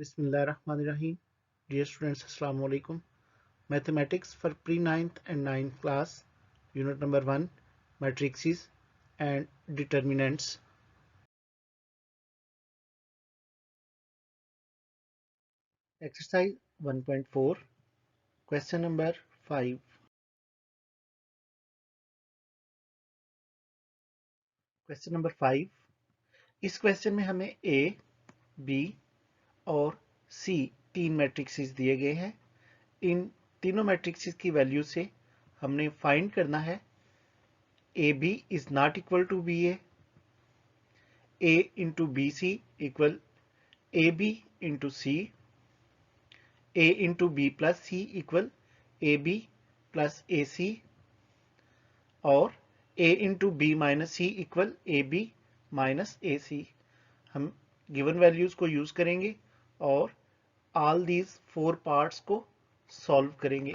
Bismillahirrahmanirrahim. Dear students, Assalamu alaikum. Mathematics for pre-9th and 9th class, unit number 1, matrices and determinants. Exercise 1.4, question number 5. Question number 5. इस question में हमें A, B और C तीन matrixes दिए गए हैं. इन तीनों मैट्रिक्सेस की वैल्यू से हमने फाइंड करना है AB is not equal to BA, A into BC equal AB into C, A into B plus C equal AB plus AC और A into B minus C equal AB minus AC. हम given values को use करेंगे और all these four parts को solve करेंगे.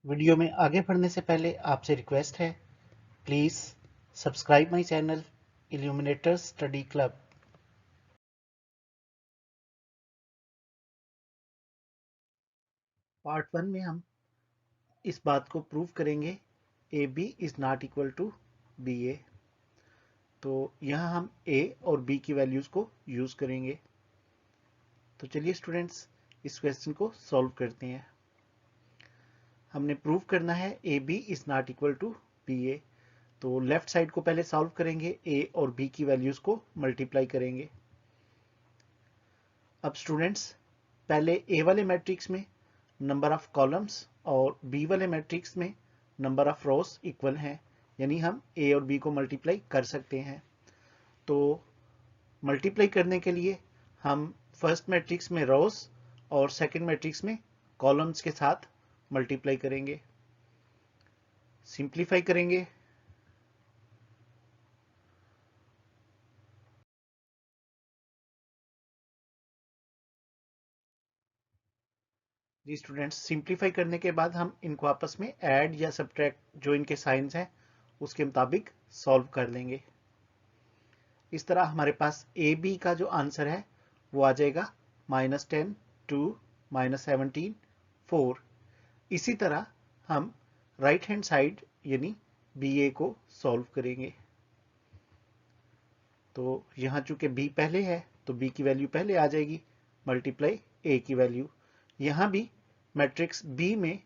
Video में आगे बढ़ने से पहले आपसे रिक्वेस्ट है, please subscribe my channel Illuminators study club. Part 1 में हम इस बात को प्रूव करेंगे A B is not equal to B A. तो यहाँ हम ए और बी की वैल्यूज को यूज करेंगे. तो चलिए स्टूडेंट्स इस क्वेश्चन को सॉल्व करते हैं. हमने प्रूव करना है A B is not equal to B A. तो लेफ्ट साइड को पहले सॉल्व करेंगे, ए और बी की वैल्यूज को मल्टीप्लाई करेंगे. अब स्टूडेंट्स पहले ए वाले मैट्रिक्स में नंबर ऑफ कॉलम्स और बी वाले मैट्रिक्स में नंबर ऑफ रोज इक्वल हैं, यानी हम ए और बी को मल्टीप्लाई कर सकते हैं. तो मल्टीप्लाई करने के लिए हम फर्स्ट मैट्रिक्स में रोज और सेकंड मैट्रिक्स में कॉलम्स के साथ मल्टीप्लाई करेंगे. सिंप्लीफाई करेंगे. जी स्टूडेंट्स, सिंप्लीफाई करने के बाद हम इनको आपस में ऐड या सब्ट्रैक्ट जो इनके साइंस हैं उसके मुताबिक सॉल्व कर लेंगे. इस तरह हमारे पास ए बी का जो आंसर है वो आ जाएगा -10, 2, -17, 4. इसी तरह हम राइट हैंड साइड यानी बी ए को सॉल्व करेंगे. तो यहाँ चूंकि बी पहले है तो बी की वैल्यू पहले आ जाएगी, मल्टीप्लाई ए की वैल्यू. यहाँ भी मैट्रिक्स बी में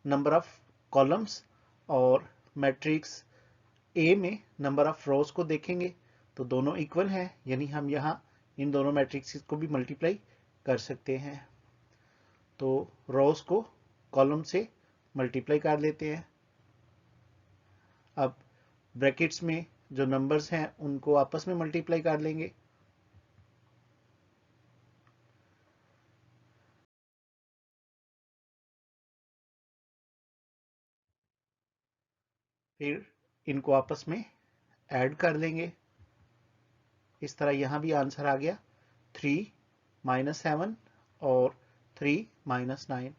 नंबर ऑफ कॉलम्स और मैट्रिक्स ए में नंबर ऑफ रोज को देखेंगे तो दोनों इक्वल हैं, यानी हम यहाँ इन दोनों मैट्रिक्स को भी मल्टीप्लाई कर सकते हैं. तो रोज को कॉलम से मल्टीप्लाई कर लेते हैं. अब ब्रैकेट्स में जो नंबर्स हैं उनको आपस में मल्टीप्लाई कर लेंगे. फिर इनको आपस में ऐड कर लेंगे. इस तरह यहां भी आंसर आ गया 3 -7 और 3 -9.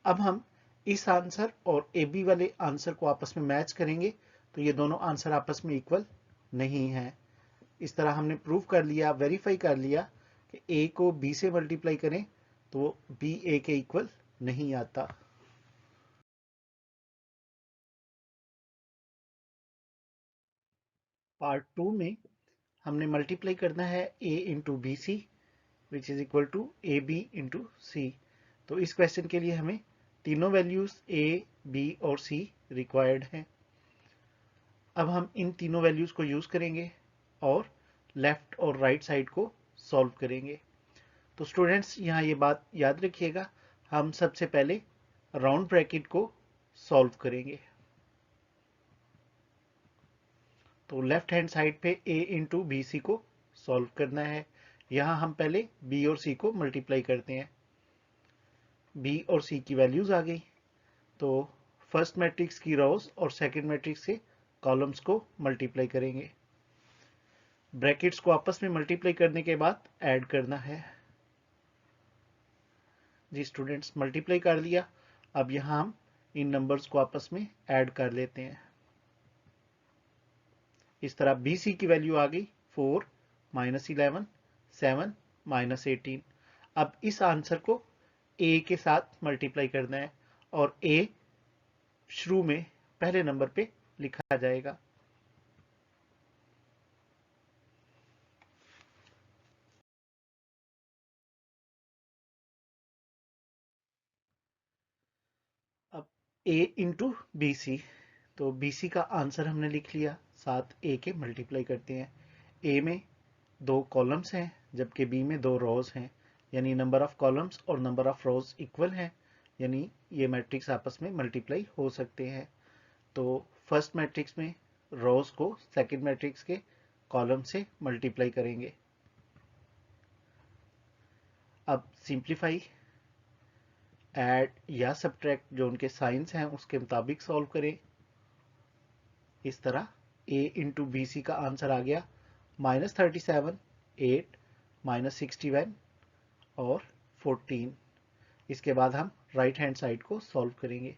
अब हम इस आंसर और ए बी वाले आंसर को आपस में मैच करेंगे तो ये दोनों आंसर आपस में इक्वल नहीं है. इस तरह हमने प्रूव कर लिया, वेरीफाई कर लिया कि ए को बी से मल्टीप्लाई करें तो बी ए के इक्वल नहीं आता. पार्ट 2 में हमने मल्टीप्लाई करना है a into B C which is equal to A B into C. तो इस क्वेश्चन के लिए हमें तीनों वैल्यूज a, b और c रिक्वायर्ड हैं. अब हम इन तीनों वैल्यूज को यूज करेंगे और लेफ्ट और राइट साइड को सॉल्व करेंगे. तो स्टूडेंट्स यहाँ ये बात याद रखिएगा, हम सबसे पहले राउंड ब्रैकेट को सॉल्व करेंगे. तो लेफ्ट हैंड साइड पे a इंटू बी सी को सॉल्व करना है. यहाँ हम पहले b और c को मल्टीप्लाई करते हैं. b और c की वैल्यूज आ गई. तो फर्स्ट मैट्रिक्स की रोज और सेकंड मैट्रिक्स के कॉलम्स को मल्टीप्लाई करेंगे. ब्रैकेट्स को आपस में मल्टीप्लाई करने के बाद ऐड करना है. जी स्टूडेंट्स, मल्टीप्लाई कर लिया. अब यहाँ हम इन नंबर्स को आपस में ऐड कर लेते हैं. इस तरह बी सी की वैल्यू आ गई 4 -11 7 -18। अब इस आंसर को ए के साथ मल्टीप्लाई करना है और ए शुरू में पहले नंबर पे लिखा जाएगा। अब ए इंटू बी सी, तो बी सी का आंसर हमने लिख लिया, साथ ए के मल्टीप्लाई करते हैं। ए में 2 कॉलम्स हैं जबकि बी में 2 रोज हैं, यानी नंबर ऑफ कॉलम्स और नंबर ऑफ रोज इक्वल हैं, यानी ये मैट्रिक्स आपस में मल्टीप्लाई हो सकते हैं। तो फर्स्ट मैट्रिक्स में रोज को सेकंड मैट्रिक्स के कॉलम से मल्टीप्लाई करेंगे। अब सिंप्लीफाई, ऐड या सब्ट्रैक्ट जो उनके साइंस हैं उसके मुताबिक सॉल्व करें। इस तरह a इंटू बी सी का आंसर आ गया -37, 8, -61 और 14। इसके बाद हम राइट हैंड साइड को सॉल्व करेंगे।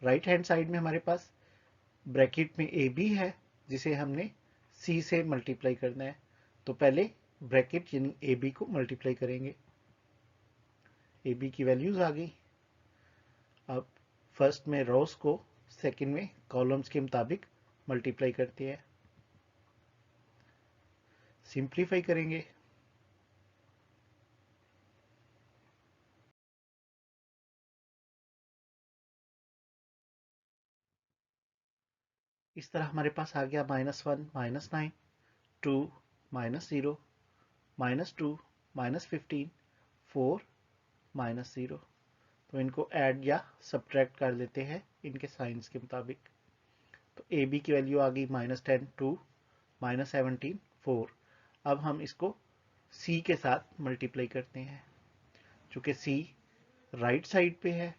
राइट हैंड साइड में हमारे पास ब्रैकेट में ए बी है जिसे हमने सी से मल्टीप्लाई करना है। तो पहले ब्रैकेट यानी ए बी को मल्टीप्लाई करेंगे। ए बी की वैल्यूज आ गई। अब फर्स्ट में रोज को सेकंड में कॉलम्स के मुताबिक मल्टीप्लाई करते हैं। सिंप्लीफाई करेंगे। इस तरह हमारे पास आ गया -1 -9, 2 -0, -2 -15, 4 -0। तो इनको ऐड या सब्ट्रैक्ट कर लेते हैं इनके साइंस के मुताबिक। तो ए बी की वैल्यू आ गई -10, 2, -17, 4। अब हम इसको सी के साथ मल्टीप्लाई करते हैं। चूंकि सी राइट साइड पे है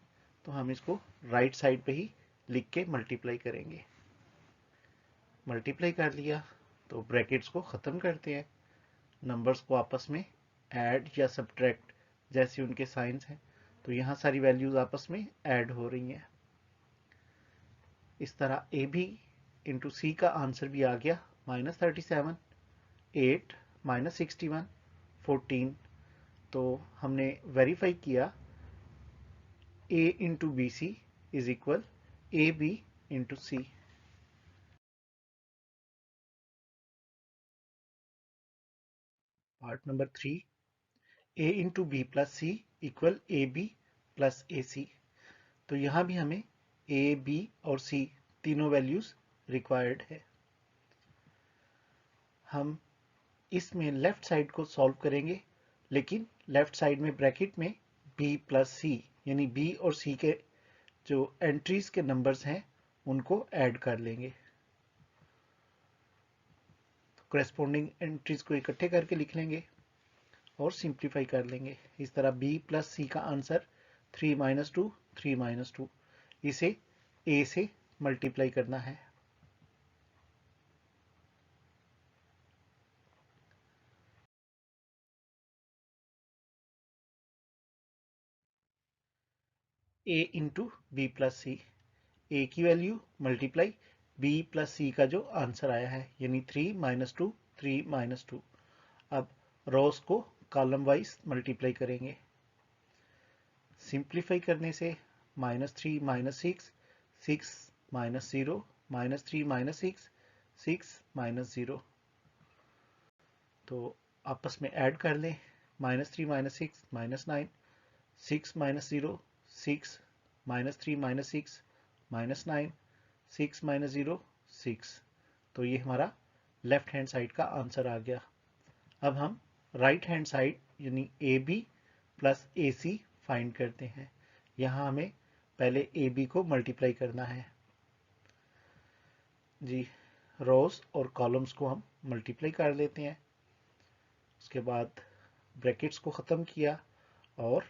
तो हम इसको राइट साइड पे ही लिख के मल्टीप्लाई करेंगे। मल्टीप्लाई कर लिया तो ब्रैकेट्स को ख़त्म करते हैं, नंबर्स को आपस में ऐड या सब्ट्रैक्ट जैसे उनके साइंस हैं। तो यहाँ सारी वैल्यूज आपस में ऐड हो रही हैं। इस तरह ए बी इंटू सी का आंसर भी आ गया -37, 8, -61, 14। तो हमने वेरीफाई किया A into B C is equal A B into C. Part number 3, A into B plus C equal A B plus A C. तो यहाँ भी हमें ए बी और सी तीनों वैल्यूज रिक्वायर्ड है। हम इसमें लेफ्ट साइड को सॉल्व करेंगे, लेकिन लेफ्ट साइड में ब्रैकेट में बी प्लस सी यानी बी और सी के जो एंट्रीज के नंबर्स हैं उनको ऐड कर लेंगे। तो करेस्पॉन्डिंग एंट्रीज को इकट्ठे करके लिख लेंगे और सिंप्लीफाई कर लेंगे। इस तरह b प्लस सी का आंसर 3 -2, 3 -2। इसे a से मल्टीप्लाई करना है। a इंटू बी प्लस सी, ए की वैल्यू मल्टीप्लाई b प्लस सी का जो आंसर आया है यानी 3 -2, 3 -2। अब रोज को कॉलम वाइज मल्टीप्लाई करेंगे। सिंप्लीफाई करने से -3 -6, 6 -0, -3 -6, 6 -0। तो आपस में ऐड कर लें, -3 -6 -9, 6 -0 6, -3 -6 -9, 6 -0 6। तो ये हमारा लेफ्ट हैंड साइड का आंसर आ गया। अब हम राइट हैंड साइड यानी a B plus A c find करते हैं। यहाँ हमें पहले ए बी को मल्टीप्लाई करना है जी। रोज और कॉलम्स को हम मल्टीप्लाई कर लेते हैं। उसके बाद ब्रैकेट्स को ख़त्म किया और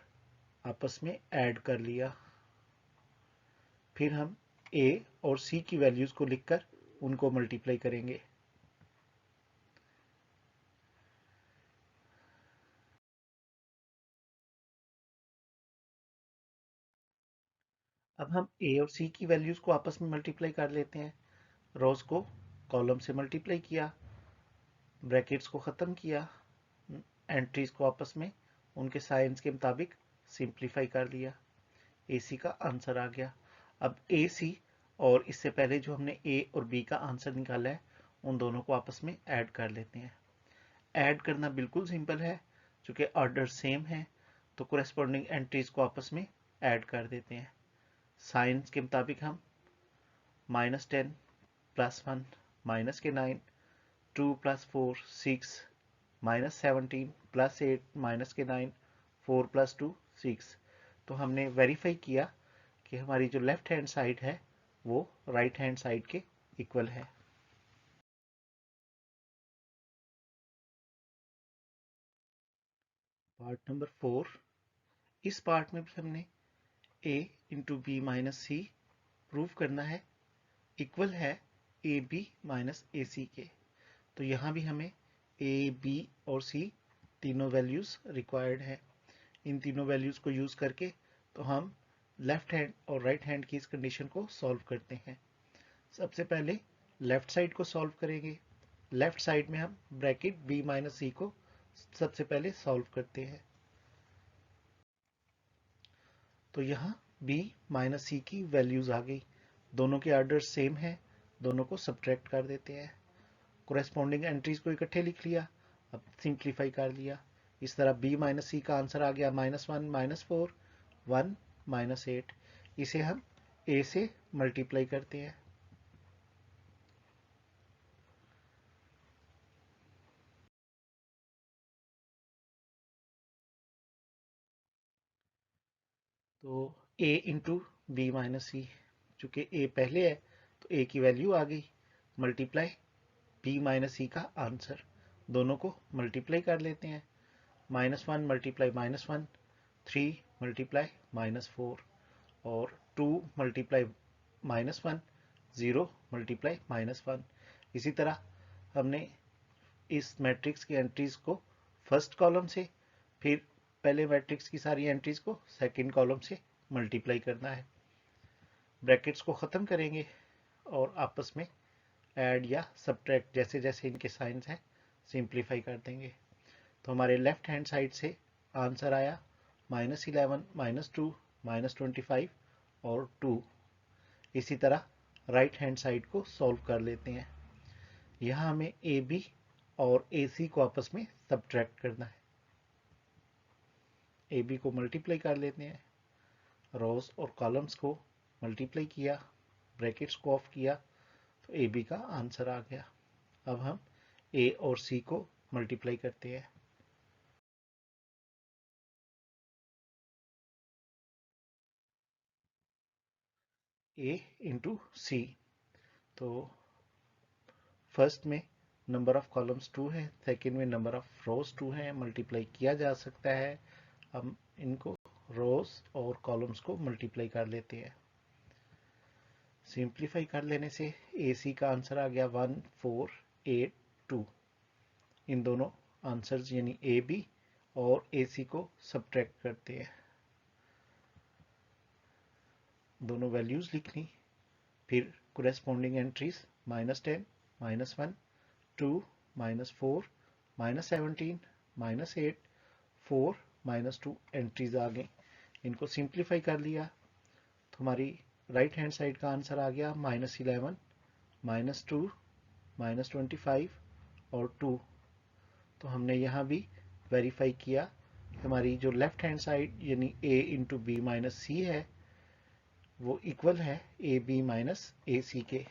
आपस में ऐड कर लिया। फिर हम a और c की वैल्यूज़ को लिखकर उनको मल्टीप्लाई करेंगे। अब हम a और c की वैल्यूज़ को आपस में मल्टीप्लाई कर लेते हैं। रोज को कॉलम से मल्टीप्लाई किया, ब्रैकेट्स को ख़त्म किया, एंट्रीज को आपस में उनके साइंस के मुताबिक सिंप्लीफाई कर लिया, AC का आंसर आ गया। अब AC और इससे पहले जो हमने A और B का आंसर निकाला है उन दोनों को आपस में ऐड कर लेते हैं। ऐड करना बिल्कुल सिंपल है, चूंकि ऑर्डर सेम है तो कोरेस्पॉन्डिंग एंट्रीज को आपस में ऐड कर देते हैं। साइंस के मुताबिक हम -10 +1 -9, 2 + 4 6, -17 +8 -9, 4 + 2 6। तो हमने वेरीफाई किया कि हमारी जो लेफ्ट हैंड साइड है वो राइट हैंड साइड के इक्वल है। पार्ट नंबर 4, इस पार्ट में भी हमने a into b minus c prove करना है इक्वल है ए बी माइनस ए सी के। तो यहाँ भी हमें a, b और c तीनों वैल्यूज रिक्वायर्ड है। इन तीनों वैल्यूज को यूज करके तो हम लेफ्ट हैंड और राइट हैंड की इस कंडीशन को सॉल्व करते हैं। सबसे पहले लेफ्ट साइड को सॉल्व करेंगे। लेफ्ट साइड में हम ब्रैकेट b माइनस सी को सबसे पहले सॉल्व करते हैं। तो यहाँ b माइनस सी की वैल्यूज आ गई, दोनों के ऑर्डर सेम है, दोनों को सब्ट्रैक्ट कर देते हैं। कोरेस्पॉन्डिंग एंट्रीज को इकट्ठे लिख लिया, अब सिंप्लीफाई कर लिया। इस तरह b माइनस सी का आंसर आ गया -1 -4 1 -8। इसे हम a से मल्टीप्लाई करते हैं। तो a इंटू बी माइनस सी, चूंकि a पहले है तो a की वैल्यू आ गई, मल्टीप्लाई b माइनस सी का आंसर। दोनों को मल्टीप्लाई कर लेते हैं। -1 मल्टीप्लाई -1, 3 मल्टीप्लाई -4 और 2 मल्टीप्लाई -1, 0 मल्टीप्लाई -1। इसी तरह हमने इस मैट्रिक्स की एंट्रीज को फर्स्ट कॉलम से, फिर पहले मैट्रिक्स की सारी एंट्रीज को सेकंड कॉलम से मल्टीप्लाई करना है। ब्रैकेट्स को ख़त्म करेंगे और आपस में ऐड या सब्ट्रैक्ट जैसे जैसे इनके साइंस हैं सिंप्लीफाई कर देंगे। तो हमारे लेफ्ट हैंड साइड से आंसर आया -11 -2 -25 और 2। इसी तरह राइट हैंड साइड को सॉल्व कर लेते हैं। यहाँ हमें ए बी और ए सी को आपस में सब्ट्रैक्ट करना है। ए बी को मल्टीप्लाई कर लेते हैं, रोज और कॉलम्स को मल्टीप्लाई किया, ब्रैकेट्स को ऑफ किया, तो ए बी का आंसर आ गया। अब हम ए और सी को मल्टीप्लाई करते हैं। ए इंटू सी, तो फर्स्ट में नंबर ऑफ कॉलम्स 2 है, सेकंड में नंबर ऑफ रोज 2 है, मल्टीप्लाई किया जा सकता है। हम इनको रोज और कॉलम्स को मल्टीप्लाई कर लेते हैं। सिंप्लीफाई कर लेने से ए सी का आंसर आ गया 1 4 8 2। इन दोनों आंसर्स यानी ए बी और ए सी को सब्ट्रैक्ट करते हैं। दोनों वैल्यूज लिख ली, फिर कोरेस्पॉन्डिंग एंट्रीज -10 -1 2 -4 -17 -8 4 -2 एंट्रीज आ गई। इनको सिंप्लीफाई कर लिया तो हमारी राइट हैंड साइड का आंसर आ गया -11 -2 -25 और 2। तो हमने यहाँ भी वेरीफाई किया हमारी जो लेफ्ट हैंड साइड यानी a इंटू बी माइनस सी है वो इक्वल है ए बी माइनस ए सी के।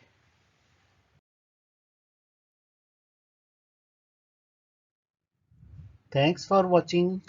Thanks for watching.